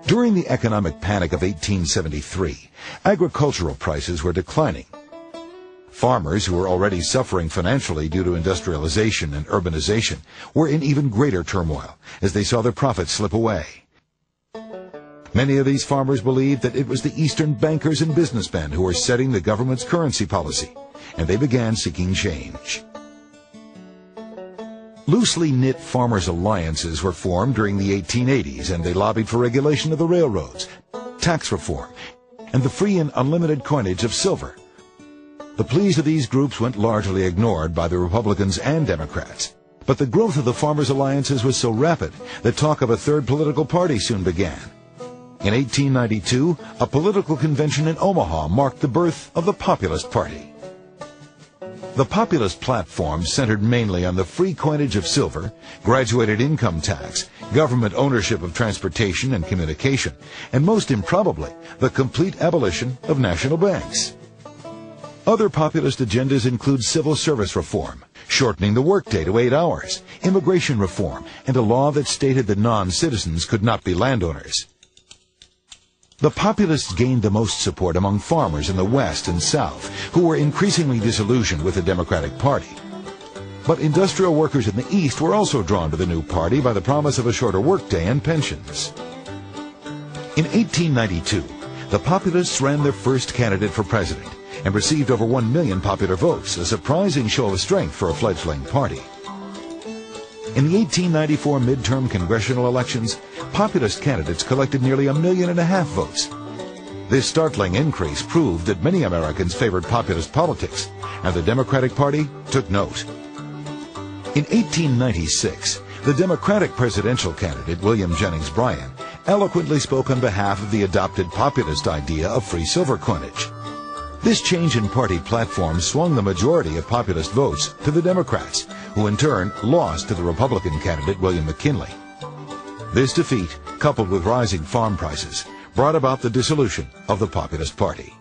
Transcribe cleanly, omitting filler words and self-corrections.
During the economic panic of 1873, agricultural prices were declining. Farmers, who were already suffering financially due to industrialization and urbanization, were in even greater turmoil as they saw their profits slip away. Many of these farmers believed that it was the Eastern bankers and businessmen who were setting the government's currency policy, and they began seeking change. Loosely knit farmers' alliances were formed during the 1880s, and they lobbied for regulation of the railroads, tax reform, and the free and unlimited coinage of silver. The pleas of these groups went largely ignored by the Republicans and Democrats. But the growth of the farmers' alliances was so rapid that talk of a third political party soon began. In 1892, a political convention in Omaha marked the birth of the Populist Party. The Populist platform centered mainly on the free coinage of silver, graduated income tax, government ownership of transportation and communication, and most improbably, the complete abolition of national banks. Other populist agendas include civil service reform, shortening the workday to 8 hours, immigration reform, and a law that stated that non-citizens could not be landowners. The Populists gained the most support among farmers in the West and South, who were increasingly disillusioned with the Democratic Party. But industrial workers in the East were also drawn to the new party by the promise of a shorter workday and pensions. In 1892, the Populists ran their first candidate for president and received over 1 million popular votes, a surprising show of strength for a fledgling party. In the 1894 midterm congressional elections, populist candidates collected nearly 1.5 million votes. This startling increase proved that many Americans favored populist politics, and the Democratic Party took note. In 1896, the Democratic presidential candidate, William Jennings Bryan, eloquently spoke on behalf of the adopted populist idea of free silver coinage. This change in party platform swung the majority of populist votes to the Democrats, who in turn lost to the Republican candidate William McKinley. This defeat, coupled with rising farm prices, brought about the dissolution of the Populist Party.